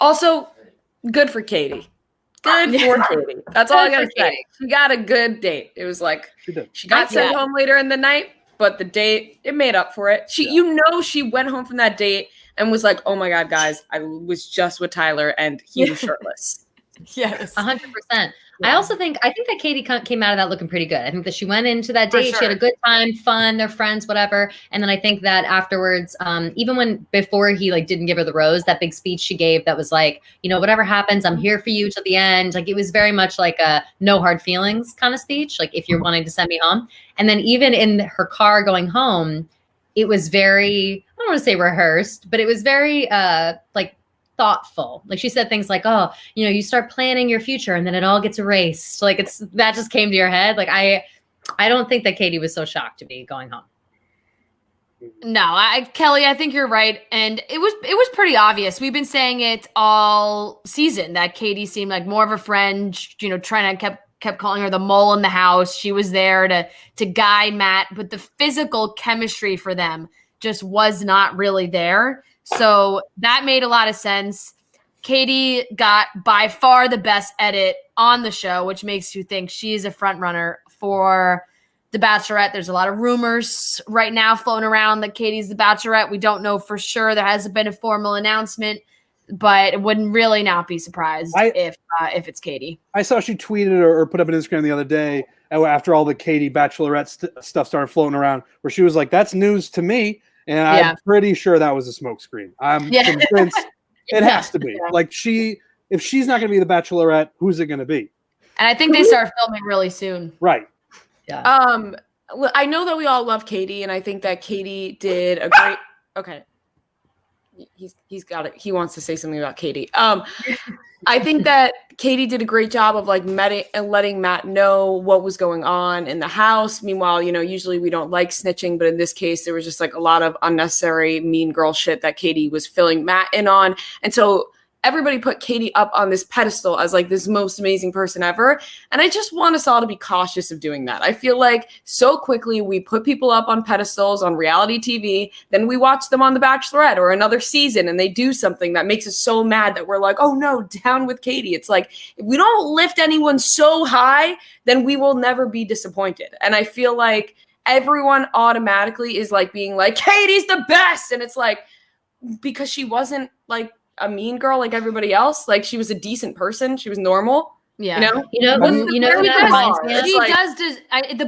[SPEAKER 3] Also, good for Katie. Good for Katie. That's all I gotta say. She got a good date. It was like she got sent home later in the night, but the date, it made up for it. She went home from that date and was like, oh my God, guys, I was just with Tyler and he was shirtless.
[SPEAKER 1] Yes.
[SPEAKER 2] 100%. Yeah. I think that Katie came out of that looking pretty good. I think that she went into that date, she had a good time, fun, they're friends, whatever. And then I think that afterwards, even before he like didn't give her the rose, that big speech she gave that was like, whatever happens, I'm here for you till the end. Like, it was very much like a no hard feelings kind of speech. Like, if you're wanting to send me home. And then even in her car going home, it was very, I don't want to say rehearsed, but it was very like thoughtful. Like, she said things like, oh, you start planning your future and then it all gets erased. Like, that just came to your head. Like, I don't think that Katie was so shocked to be going home.
[SPEAKER 1] No, Kelly, I think you're right. And it was pretty obvious. We've been saying it all season that Katie seemed like more of a friend, trying to kept calling her the mole in the house. She was there to guide Matt, but the physical chemistry for them just was not really there. So that made a lot of sense. Katie got by far the best edit on the show, which makes you think she's a front runner for the Bachelorette. There's a lot of rumors right now floating around that Katie's the Bachelorette. We don't know for sure. There hasn't been a formal announcement, but it wouldn't really not be surprised if it's Katie.
[SPEAKER 4] I saw she tweeted or put up an Instagram the other day after all the Katie Bachelorette stuff started floating around, where she was like, "That's news to me," and I'm pretty sure that was a smokescreen. I'm convinced it has to be. Yeah. Like, if she's not going to be the Bachelorette, who's it going to be?
[SPEAKER 1] And I think they start filming really soon.
[SPEAKER 4] Right.
[SPEAKER 2] Yeah.
[SPEAKER 3] I know that we all love Katie, and I think that Katie did a great. Okay. He's got it. He wants to say something about Katie. I think that Katie did a great job of like letting Matt know what was going on in the house. Meanwhile, usually we don't like snitching, but in this case, there was just like a lot of unnecessary mean girl shit that Katie was filling Matt in on. And so everybody put Katie up on this pedestal as like this most amazing person ever. And I just want us all to be cautious of doing that. I feel like so quickly we put people up on pedestals on reality TV, then we watch them on The Bachelorette or another season and they do something that makes us so mad that we're like, oh no, down with Katie. It's like, if we don't lift anyone so high, then we will never be disappointed. And I feel like everyone automatically is like being like, Katie's the best. And it's like, because she wasn't like a mean girl like everybody else. Like, she was a decent person. She was normal.
[SPEAKER 1] Yeah. The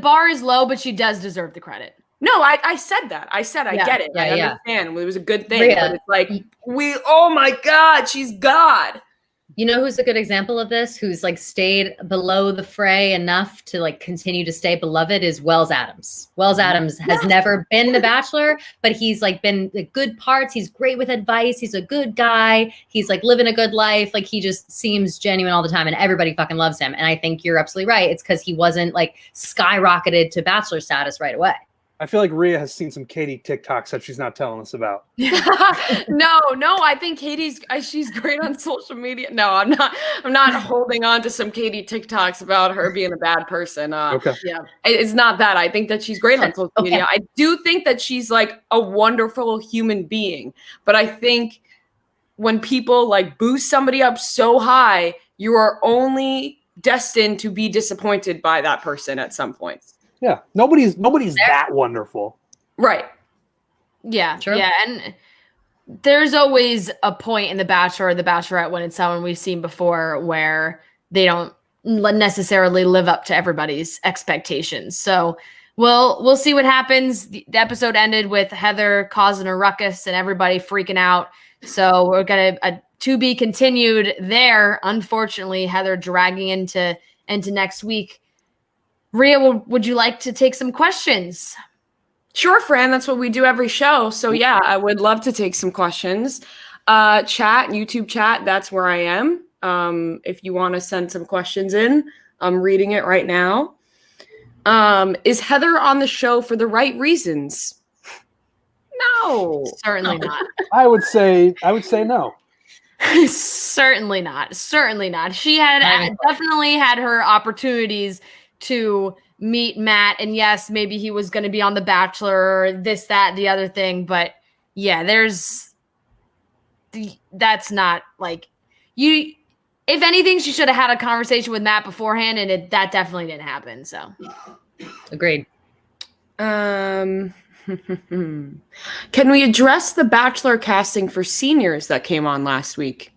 [SPEAKER 1] bar is low, but she does deserve the credit.
[SPEAKER 3] No, I said that. I get it. I understand. It was a good thing. But it's like, oh my God, she's God.
[SPEAKER 2] You know who's a good example of this? Who's like stayed below the fray enough to like continue to stay beloved is Wells Adams. Wells Adams has never been the Bachelor, but he's like been the good parts. He's great with advice. He's a good guy. He's like living a good life. Like he just seems genuine all the time and everybody fucking loves him. And I think you're absolutely right. It's because he wasn't like skyrocketed to Bachelor status right away.
[SPEAKER 4] I feel like Rhea has seen some Katie TikToks that she's not telling us about.
[SPEAKER 3] No, I think she's great on social media. No, I'm not holding on to some Katie TikToks about her being a bad person.
[SPEAKER 4] Okay.
[SPEAKER 3] Yeah, it's not that. I think that she's great on social media. I do think that she's like a wonderful human being, but I think when people like boost somebody up so high, you are only destined to be disappointed by that person at some point.
[SPEAKER 4] Yeah, nobody's that wonderful.
[SPEAKER 3] Right.
[SPEAKER 1] Yeah.
[SPEAKER 2] True.
[SPEAKER 1] Yeah. And there's always a point in The Bachelor or The Bachelorette when it's someone we've seen before where they don't necessarily live up to everybody's expectations. So we'll see what happens. The episode ended with Heather causing a ruckus and everybody freaking out. So we're gonna to be continued there. Unfortunately, Heather dragging into next week. Rhea, would you like to take some questions?
[SPEAKER 3] Sure, Fran. That's what we do every show. So yeah, I would love to take some questions. Chat, YouTube chat, that's where I am. If you want to send some questions in, I'm reading it right now. Is Heather on the show for the right reasons? No.
[SPEAKER 1] Certainly not.
[SPEAKER 4] I would say no.
[SPEAKER 1] Certainly not. Certainly not. She had definitely had her opportunities to meet Matt, and yes, maybe he was going to be on The Bachelor, this, that, the other thing, but yeah, that's not like you. If anything, she should have had a conversation with Matt beforehand, and that definitely didn't happen. So,
[SPEAKER 2] agreed.
[SPEAKER 3] Can we address the Bachelor casting for seniors that came on last week?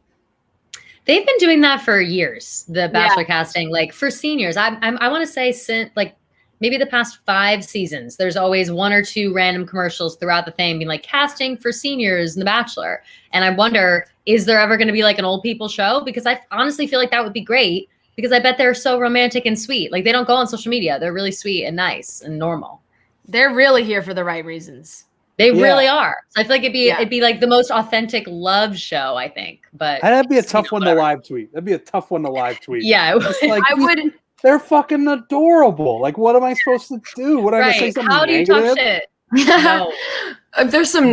[SPEAKER 2] They've been doing that for years. The Bachelor casting, like for seniors, I want to say since like maybe the past 5 seasons, there's always 1 or 2 random commercials throughout the thing being like casting for seniors in The Bachelor. And I wonder, is there ever going to be like an old people show? Because I honestly feel like that would be great because I bet they're so romantic and sweet. Like they don't go on social media. They're really sweet and nice and normal.
[SPEAKER 1] They're really here for the right reasons.
[SPEAKER 2] They really are. So I feel like it'd be like the most authentic love show, I think. But
[SPEAKER 4] that'd be a tough one to live tweet. That'd be a tough one to live tweet.
[SPEAKER 2] Yeah,
[SPEAKER 4] like,
[SPEAKER 1] I would.
[SPEAKER 4] They're fucking adorable. Like, what am I supposed to do? What am I say something
[SPEAKER 2] How do you
[SPEAKER 4] negative?
[SPEAKER 2] talk shit? No.
[SPEAKER 3] If there's some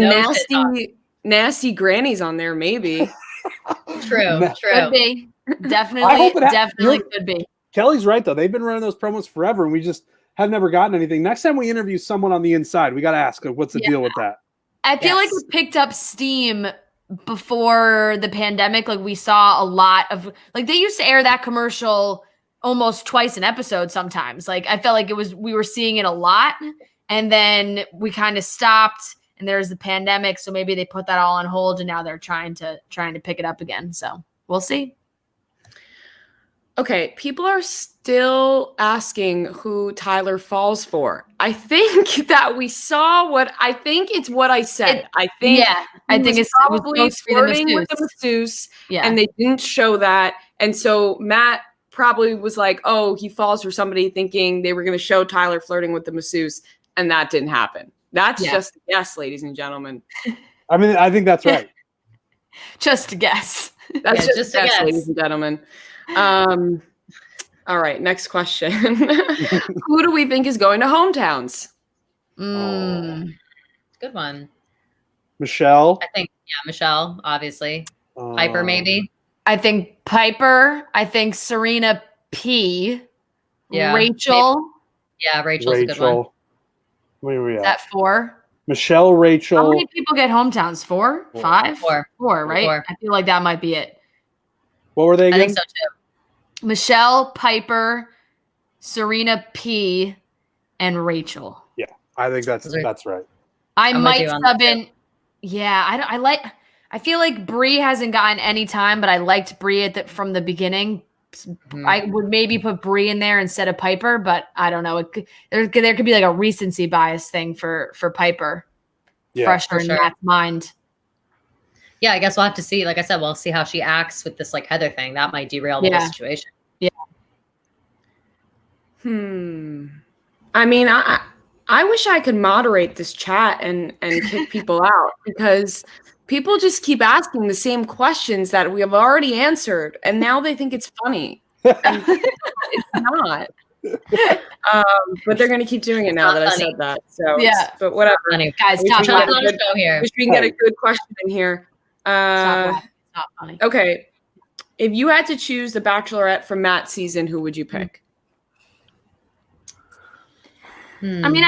[SPEAKER 3] nasty grannies on there, maybe.
[SPEAKER 2] True.
[SPEAKER 1] Could be. Definitely could be.
[SPEAKER 4] Kelly's right though. They've been running those promos forever, and we just have never gotten anything. Next time we interview someone on the inside, we got to ask her, what's the deal with that?
[SPEAKER 1] I feel like it picked up steam before the pandemic. Like we saw a lot of, like they used to air that commercial almost twice an episode sometimes. Like I felt like we were seeing it a lot, and then we kind of stopped and there's the pandemic. So maybe they put that all on hold and now they're trying to pick it up again. So we'll see.
[SPEAKER 3] Okay, people are still asking who Tyler falls for. I think that we saw I think it's what I said. I think it's probably flirting with the masseuse, and they didn't show that. And so Matt probably was like, oh, he falls for somebody thinking they were going to show Tyler flirting with the masseuse, and that didn't happen. That's just a guess, ladies and gentlemen.
[SPEAKER 4] I mean, I think that's right.
[SPEAKER 1] Just a guess.
[SPEAKER 3] That's just a guess, ladies and gentlemen. All right, next question. Who do we think is going to hometowns?
[SPEAKER 2] Good one.
[SPEAKER 4] Michelle.
[SPEAKER 2] I think, Michelle, obviously. Piper, maybe.
[SPEAKER 1] I think Piper. I think Serena P.
[SPEAKER 2] Yeah.
[SPEAKER 1] Rachel.
[SPEAKER 2] Maybe. Yeah, Rachel's a good one.
[SPEAKER 4] Where are we at?
[SPEAKER 1] Is that 4?
[SPEAKER 4] Michelle, Rachel.
[SPEAKER 1] How many people get hometowns? 4? 5? 4, right?
[SPEAKER 2] 4.
[SPEAKER 1] I feel like that might be it.
[SPEAKER 4] What were they again?
[SPEAKER 2] I think so too.
[SPEAKER 1] Michelle, Piper, Serena P, and Rachel.
[SPEAKER 4] Yeah, I think that's right.
[SPEAKER 1] I'm might sub in. Yeah, I feel like Bree hasn't gotten any time, but I liked Bree from the beginning. Mm-hmm. I would maybe put Bree in there instead of Piper, but I don't know. There could be like a recency bias thing for Piper.
[SPEAKER 4] Yeah,
[SPEAKER 1] fresher in Matt's mind.
[SPEAKER 2] Yeah, I guess we'll have to see. Like I said, we'll see how she acts with this like Heather thing. That might derail the whole situation.
[SPEAKER 3] I mean, I wish I could moderate this chat and kick people out, because people just keep asking the same questions that we have already answered, and now they think it's funny. And it's not. But they're gonna keep doing it now that
[SPEAKER 2] funny.
[SPEAKER 3] I said that. So
[SPEAKER 1] Yeah.
[SPEAKER 3] but whatever.
[SPEAKER 2] Funny.
[SPEAKER 1] Guys,
[SPEAKER 3] Wish
[SPEAKER 1] stop
[SPEAKER 3] we could
[SPEAKER 1] laughing.
[SPEAKER 3] get a good-
[SPEAKER 2] Show here.
[SPEAKER 3] wish we can get a good question in here.
[SPEAKER 1] Stop laughing. It's not funny.
[SPEAKER 3] Okay. If you had to choose the Bachelorette from Matt's season, who would you pick?
[SPEAKER 1] I mean,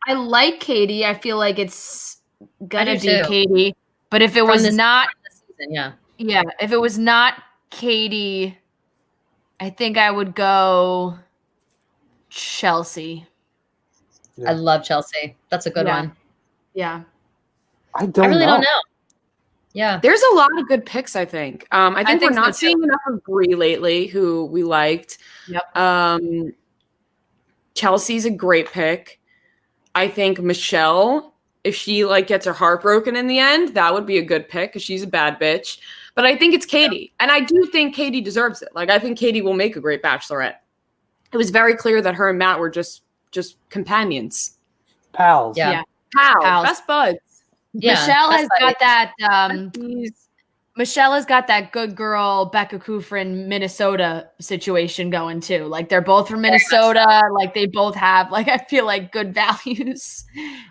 [SPEAKER 1] I like Katie. I feel like it's gonna
[SPEAKER 2] do
[SPEAKER 1] be
[SPEAKER 2] too.
[SPEAKER 1] Katie. But if it
[SPEAKER 2] From
[SPEAKER 1] was
[SPEAKER 2] this
[SPEAKER 1] not,
[SPEAKER 2] season,
[SPEAKER 1] if it was not Katie, I think I would go Chelsea.
[SPEAKER 4] Yeah.
[SPEAKER 2] I love Chelsea. That's a good
[SPEAKER 1] Yeah.
[SPEAKER 2] one.
[SPEAKER 1] Yeah.
[SPEAKER 4] I don't
[SPEAKER 2] I really
[SPEAKER 4] know.
[SPEAKER 2] don't know. Yeah.
[SPEAKER 3] There's a lot of good picks, I think. I think we're
[SPEAKER 1] think so,
[SPEAKER 3] not
[SPEAKER 1] too.
[SPEAKER 3] seeing enough of Brie lately, who we liked.
[SPEAKER 1] Yep.
[SPEAKER 3] Chelsea's a great pick. I think Michelle, if she like gets her heart broken in the end, that would be a good pick, because she's a bad bitch. But I think it's Katie. And I do think Katie deserves it. Like, I think Katie will make a great Bachelorette. It was very clear that her and Matt were just
[SPEAKER 4] Pals.
[SPEAKER 3] companions.
[SPEAKER 2] Yeah.
[SPEAKER 3] Pals. Best buds.
[SPEAKER 2] Yeah.
[SPEAKER 1] Michelle
[SPEAKER 2] That's
[SPEAKER 1] has
[SPEAKER 2] like-
[SPEAKER 1] got that Michelle has got that good girl Becca Kufrin Minnesota situation going too. Like, they're both from Minnesota. Like, they both have, like, I feel like good values.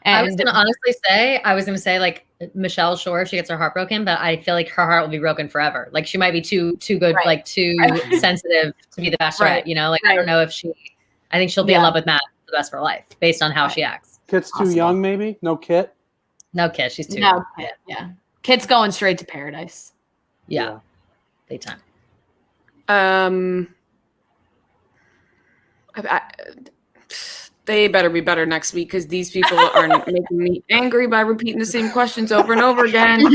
[SPEAKER 1] And
[SPEAKER 2] I was gonna say like Michelle, sure, if she gets her heart broken, but I feel like her heart will be broken forever. Like, she might be too good,
[SPEAKER 1] Right.
[SPEAKER 2] like too sensitive to be the Bachelorette.
[SPEAKER 1] Right.
[SPEAKER 2] You know, like I don't know if I think she'll be in love with Matt for the rest of her life based on how she acts.
[SPEAKER 4] Kit's too
[SPEAKER 1] Possible.
[SPEAKER 4] young, maybe? No Kit?
[SPEAKER 2] No kid, she's too
[SPEAKER 1] no,
[SPEAKER 2] young.
[SPEAKER 1] Kit, yeah. Kit's going straight to paradise.
[SPEAKER 2] Yeah. Big time.
[SPEAKER 3] They better be better next week, because these people are making me angry by repeating the same questions over and over again.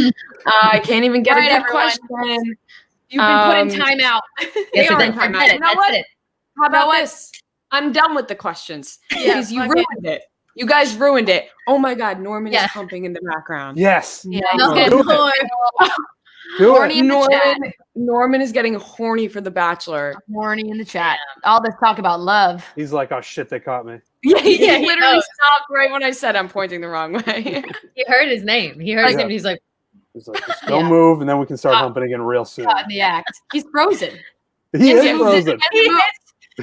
[SPEAKER 3] I can't even get
[SPEAKER 1] All
[SPEAKER 3] a
[SPEAKER 1] right,
[SPEAKER 3] good
[SPEAKER 1] everyone.
[SPEAKER 3] question.
[SPEAKER 1] You've been put in timeout.
[SPEAKER 3] They
[SPEAKER 2] Yes,
[SPEAKER 3] are
[SPEAKER 2] I
[SPEAKER 3] in
[SPEAKER 2] did.
[SPEAKER 3] timeout.
[SPEAKER 2] I did it.
[SPEAKER 3] You know
[SPEAKER 2] That's
[SPEAKER 3] what?
[SPEAKER 2] it.
[SPEAKER 3] How about
[SPEAKER 1] what?
[SPEAKER 3] this? I'm done with the questions,
[SPEAKER 1] Yeah,
[SPEAKER 3] because you
[SPEAKER 1] fuck
[SPEAKER 3] ruined it. You guys ruined it. Oh my God, Norman
[SPEAKER 2] Yeah.
[SPEAKER 3] is pumping in the background.
[SPEAKER 4] Yes.
[SPEAKER 1] Yeah,
[SPEAKER 3] No.
[SPEAKER 1] he's
[SPEAKER 4] Do
[SPEAKER 1] getting
[SPEAKER 4] it.
[SPEAKER 1] horny.
[SPEAKER 4] Do
[SPEAKER 1] Horny
[SPEAKER 4] it.
[SPEAKER 1] in the chat.
[SPEAKER 3] Norman is getting horny for The Bachelor.
[SPEAKER 1] Horny in the chat. All this talk about love.
[SPEAKER 4] He's like, oh shit, they caught me.
[SPEAKER 3] Yeah, he
[SPEAKER 2] Yeah, he
[SPEAKER 3] literally
[SPEAKER 2] knows.
[SPEAKER 3] stopped right when I said I'm pointing the wrong way.
[SPEAKER 2] He heard his name. He heard his
[SPEAKER 4] Yeah.
[SPEAKER 2] name. And he's like,
[SPEAKER 4] He's like, just don't
[SPEAKER 1] Yeah.
[SPEAKER 4] move, and then we can start
[SPEAKER 1] Caught-
[SPEAKER 4] humping again real soon.
[SPEAKER 1] Caught in the act. He's frozen.
[SPEAKER 4] He
[SPEAKER 1] Yes,
[SPEAKER 4] is
[SPEAKER 1] he was-
[SPEAKER 4] frozen.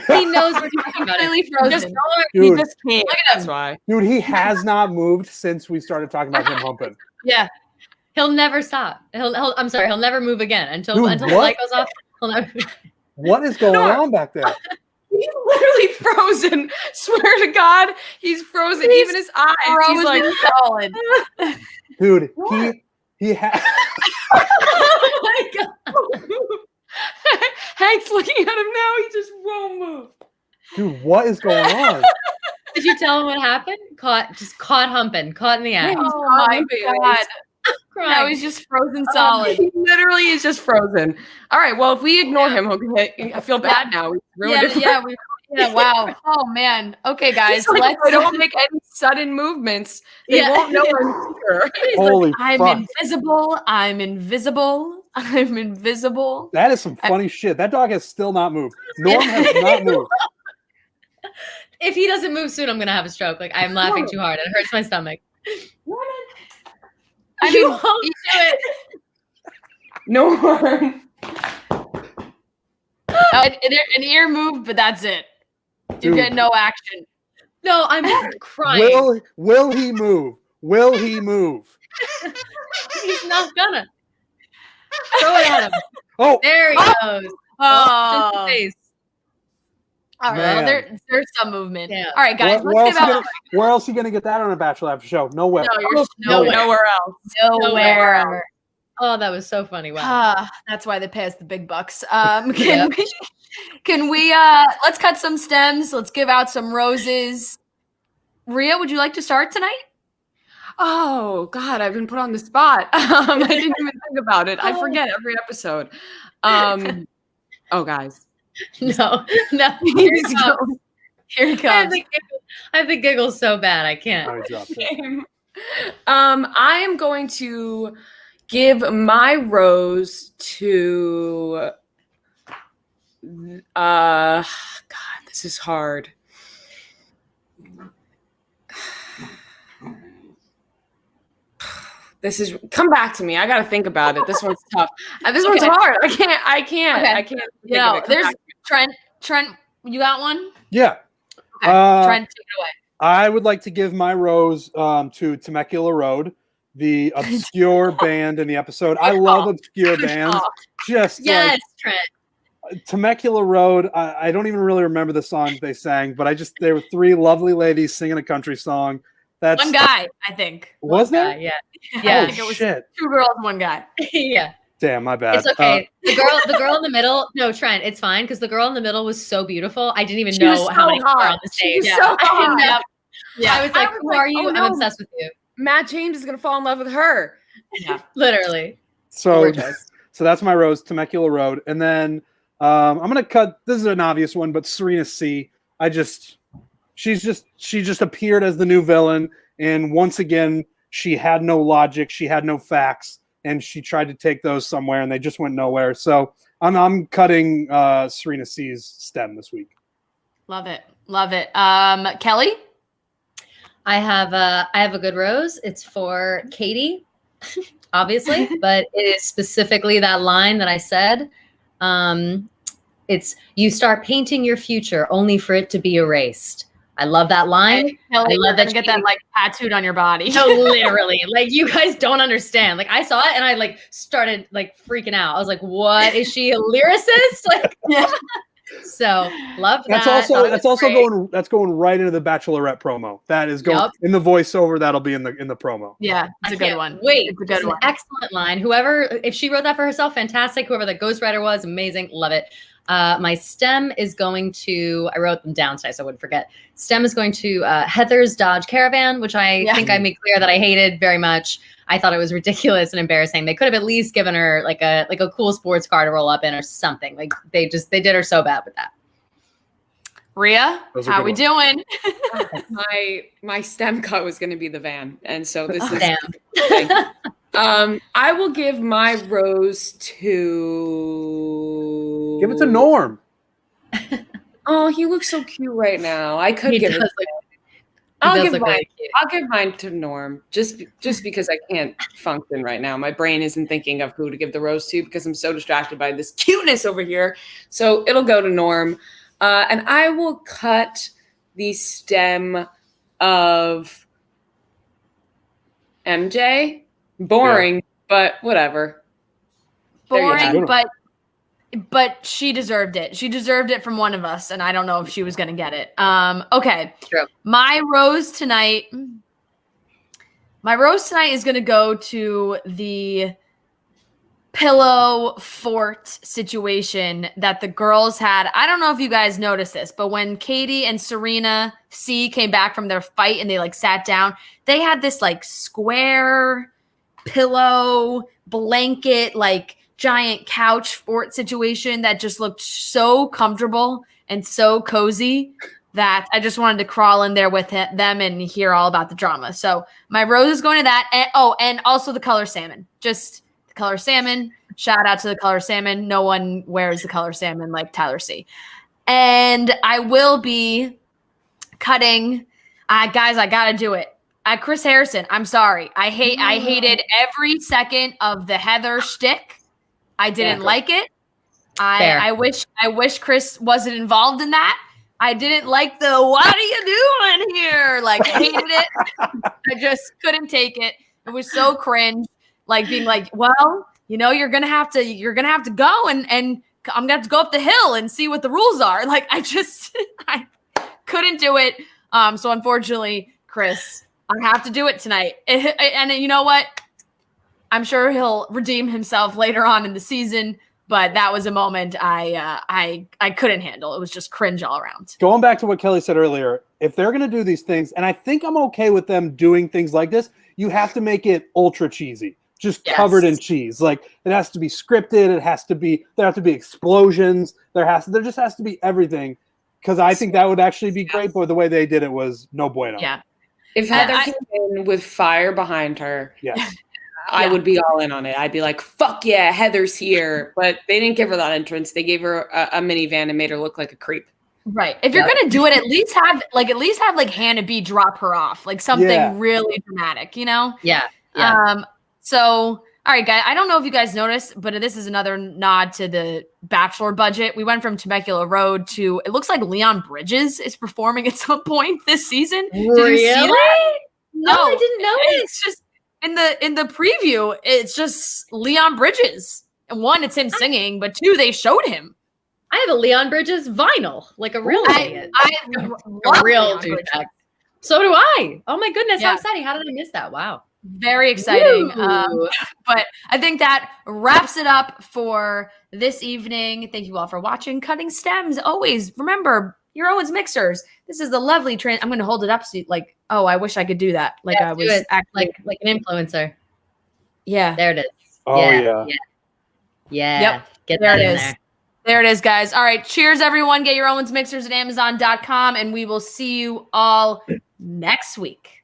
[SPEAKER 2] he knows we're talking about it.
[SPEAKER 1] Completely
[SPEAKER 3] He
[SPEAKER 1] frozen.
[SPEAKER 3] just, he
[SPEAKER 4] Dude.
[SPEAKER 3] just can't.
[SPEAKER 1] Look at
[SPEAKER 3] That's
[SPEAKER 1] him.
[SPEAKER 3] why.
[SPEAKER 4] Dude, he has not moved since we started talking about him humping.
[SPEAKER 1] Yeah.
[SPEAKER 2] He'll never stop. I'm sorry, he'll never move again until
[SPEAKER 4] Dude,
[SPEAKER 2] the
[SPEAKER 4] what?
[SPEAKER 2] light goes off. He'll never.
[SPEAKER 4] What is going on back there?
[SPEAKER 3] He's literally frozen. Swear to God, he's frozen.
[SPEAKER 1] He's
[SPEAKER 3] Even his eyes.
[SPEAKER 1] Frozen
[SPEAKER 3] He's like,
[SPEAKER 1] solid.
[SPEAKER 4] Dude,
[SPEAKER 3] What?
[SPEAKER 4] he has.
[SPEAKER 2] Oh my god!
[SPEAKER 3] Hank's looking at him now. He just won't move.
[SPEAKER 4] Dude, what is going on?
[SPEAKER 2] Did you tell him what happened? Caught humping, caught in the act.
[SPEAKER 3] Yeah.
[SPEAKER 1] Oh my God.
[SPEAKER 2] Crying.
[SPEAKER 1] Now he's just frozen solid.
[SPEAKER 3] He literally is just frozen. All right. Well, if we ignore him, okay, I feel bad now. We ruined it.
[SPEAKER 1] Wow. Oh man. Okay, guys.
[SPEAKER 3] He's like,
[SPEAKER 1] Let's.
[SPEAKER 3] if I don't make any sudden movements, they
[SPEAKER 2] Yeah.
[SPEAKER 3] won't know I'm here.
[SPEAKER 4] Holy
[SPEAKER 1] I'm
[SPEAKER 4] fuck.
[SPEAKER 1] invisible. I'm invisible. I'm invisible.
[SPEAKER 4] That is some funny shit. That dog has still not moved. Norm has not moved.
[SPEAKER 2] If he doesn't move soon, I'm gonna have a stroke. Like, I'm laughing too hard. It hurts my stomach.
[SPEAKER 1] I
[SPEAKER 2] You
[SPEAKER 1] mean,
[SPEAKER 2] won't do it.
[SPEAKER 3] No one.
[SPEAKER 1] an ear move, but that's it. You
[SPEAKER 4] Dude.
[SPEAKER 1] get no action.
[SPEAKER 2] No, I'm crying.
[SPEAKER 4] Will he move? Will he move?
[SPEAKER 2] He's not gonna. Throw it at him.
[SPEAKER 4] Oh,
[SPEAKER 2] There he goes.
[SPEAKER 1] Oh,
[SPEAKER 2] Just face.
[SPEAKER 1] all right.
[SPEAKER 4] Man.
[SPEAKER 1] Well, there's some movement.
[SPEAKER 2] Yeah.
[SPEAKER 1] All right, guys.
[SPEAKER 4] where
[SPEAKER 1] Let's
[SPEAKER 4] else
[SPEAKER 1] give
[SPEAKER 4] he
[SPEAKER 1] out
[SPEAKER 4] where else he gonna get that on a Bachelor after show? Nowhere.
[SPEAKER 3] Nowhere else.
[SPEAKER 1] nowhere.
[SPEAKER 2] Oh, that was so funny. Wow.
[SPEAKER 1] That's why they pay us the big bucks.
[SPEAKER 2] Yeah.
[SPEAKER 1] Can we let's cut some stems. Let's give out some roses. Rhea, would you like to start tonight?
[SPEAKER 3] Oh God, I've been put on the spot. I didn't even think about it. I forget every episode. Oh, guys.
[SPEAKER 2] No. Here
[SPEAKER 3] Please
[SPEAKER 2] it comes.
[SPEAKER 3] go.
[SPEAKER 1] Here he
[SPEAKER 2] I have
[SPEAKER 1] comes.
[SPEAKER 2] the giggles so bad. I can't.
[SPEAKER 4] Oh, he dropped it.
[SPEAKER 3] I am going to give my rose to God, this is hard. Come back to me. I got to think about it. This one's tough. This one's hard. I can't.
[SPEAKER 1] Okay.
[SPEAKER 3] I can't.
[SPEAKER 1] You know, there's Trent. You got one?
[SPEAKER 4] Yeah.
[SPEAKER 1] Okay. Trent, take it away.
[SPEAKER 4] I would like to give my rose to Temecula Road, the obscure band in the episode. I love obscure bands. Just
[SPEAKER 2] yes, Trent.
[SPEAKER 4] Temecula Road. I don't even really remember the songs they sang, but there were three lovely ladies singing a country song. That's
[SPEAKER 1] one guy, I think.
[SPEAKER 4] Was there?
[SPEAKER 2] Yeah.
[SPEAKER 1] Yeah.
[SPEAKER 4] Oh,
[SPEAKER 1] I think it was
[SPEAKER 4] shit.
[SPEAKER 1] 2 girls, 1 guy.
[SPEAKER 2] Yeah.
[SPEAKER 4] Damn, my bad.
[SPEAKER 2] It's okay. The girl in the middle. No, Trent, it's fine because the girl in the middle was so beautiful. I didn't even know how many people were on the stage.
[SPEAKER 3] She was so
[SPEAKER 2] I didn't know.
[SPEAKER 3] hot.
[SPEAKER 2] Yeah. I was like, who are you?
[SPEAKER 3] Oh, no.
[SPEAKER 2] I'm obsessed with you.
[SPEAKER 3] Matt James is gonna fall in love with her.
[SPEAKER 2] Yeah, literally.
[SPEAKER 4] So that's my rose, Temecula Road, and then I'm gonna cut. This is an obvious one, but Serena C. She just appeared as the new villain, and once again she had no logic, she had no facts, and she tried to take those somewhere, and they just went nowhere. So I'm cutting Serena C's stem this week.
[SPEAKER 1] Love it. Kelly?
[SPEAKER 2] I have a good rose. It's for Katie, obviously, but it is specifically that line that I said. It's you start painting your future only for it to be erased. I love that line.
[SPEAKER 1] Kelly,
[SPEAKER 2] I love that
[SPEAKER 1] get that like tattooed on your body.
[SPEAKER 2] No, literally. Like you guys don't understand. Like I saw it and I like started like freaking out. I was like, "What is she a lyricist?" Like, yeah. So love that.
[SPEAKER 4] That's going right into the Bachelorette promo. That is going in the voiceover. That'll be in the promo.
[SPEAKER 1] Yeah, it's a good one.
[SPEAKER 2] Wait,
[SPEAKER 1] it's a good one.
[SPEAKER 2] An excellent line. Whoever, if she wrote that for herself, fantastic. Whoever the ghostwriter was, amazing. Love it. My stem is going to, I wrote them down so I wouldn't forget. Stem is going to Heather's Dodge Caravan, which I think I made clear that I hated very much. I thought it was ridiculous and embarrassing. They could have at least given her like a cool sports car to roll up in or something. Like they did her so bad with that.
[SPEAKER 1] Rhea, how we doing?
[SPEAKER 3] my stem cut was going to be the van, and so this is.
[SPEAKER 2] Damn.
[SPEAKER 3] I will give my rose to.
[SPEAKER 4] Give it to Norm.
[SPEAKER 3] Oh, he looks so cute right now. I could give it. I'll give mine to Norm just because I can't function right now. My brain isn't thinking of who to give the rose to because I'm so distracted by this cuteness over here. So it'll go to Norm. And I will cut the stem of MJ. Boring, but whatever.
[SPEAKER 1] Boring, but she deserved it. She deserved it from one of us, and I don't know if she was going to get it. Okay.
[SPEAKER 2] True.
[SPEAKER 1] My rose tonight is going to go to the pillow fort situation that the girls had. I don't know if you guys noticed this, but when Katie and Serena C came back from their fight and they like sat down, they had this like square pillow blanket, like giant couch fort situation that just looked so comfortable and so cozy that I just wanted to crawl in there with them and hear all about the drama. So my rose is going to that. And also the color salmon. Just the color salmon. Shout out to the color salmon. No one wears the color salmon like Tyler C. And I will be cutting. Guys, I got to do it. Chris Harrison, I'm sorry. I hated every second of the Heather shtick. I didn't like it. I wish Chris wasn't involved in that. I didn't like the "what are you doing here?" Like hated it. I just couldn't take it. It was so cringe. Like being like, well, you know, you're gonna have to go and I'm gonna have to go up the hill and see what the rules are. Like I couldn't do it. So unfortunately, Chris, I have to do it tonight. And you know what? I'm sure he'll redeem himself later on in the season. But that was a moment I couldn't handle. It was just cringe all around.
[SPEAKER 4] Going back to what Kelly said earlier, if they're going to do these things, and I think I'm okay with them doing things like this, you have to make it ultra cheesy, just covered in cheese. Like it has to be scripted. There have to be explosions. There just has to be everything. Because I think that would actually be great. But the way they did it was no bueno.
[SPEAKER 1] Yeah.
[SPEAKER 3] If Heather came in with fire behind her,
[SPEAKER 4] yes.
[SPEAKER 3] I would be all in on it. I'd be like, fuck yeah, Heather's here. But they didn't give her that entrance. They gave her a minivan and made her look like a creep.
[SPEAKER 1] Right. If you're gonna do it, at least have like Hannah B drop her off, like something really dramatic, you know?
[SPEAKER 2] Yeah.
[SPEAKER 1] So all right, guys. I don't know if you guys noticed, but this is another nod to the Bachelor budget. We went from Temecula Road to it looks like Leon Bridges is performing at some point this season. Did you see that?
[SPEAKER 2] No, I didn't notice.
[SPEAKER 1] It's just in the preview, it's just Leon Bridges. And one, it's him singing, but two, they showed him.
[SPEAKER 2] I have a Leon Bridges vinyl, like a real idiot.
[SPEAKER 1] I
[SPEAKER 2] a real douchebag. So do I. Oh my goodness, how exciting. How did I miss that? Wow.
[SPEAKER 1] Very exciting. But I think that wraps it up for this evening. Thank you all for watching. Cutting Stems. Always remember your Owens mixers. This is the lovely I'm going to hold it up so like, oh, I wish I could do that. Like I was acting
[SPEAKER 2] like an influencer.
[SPEAKER 1] Yeah.
[SPEAKER 2] There it is.
[SPEAKER 4] Oh yeah.
[SPEAKER 2] Yep. Get
[SPEAKER 1] there
[SPEAKER 2] that
[SPEAKER 1] it
[SPEAKER 2] in
[SPEAKER 1] is.
[SPEAKER 2] there.
[SPEAKER 1] There it is, guys. All right. Cheers, everyone. Get your Owens mixers at Amazon.com, and we will see you all next week.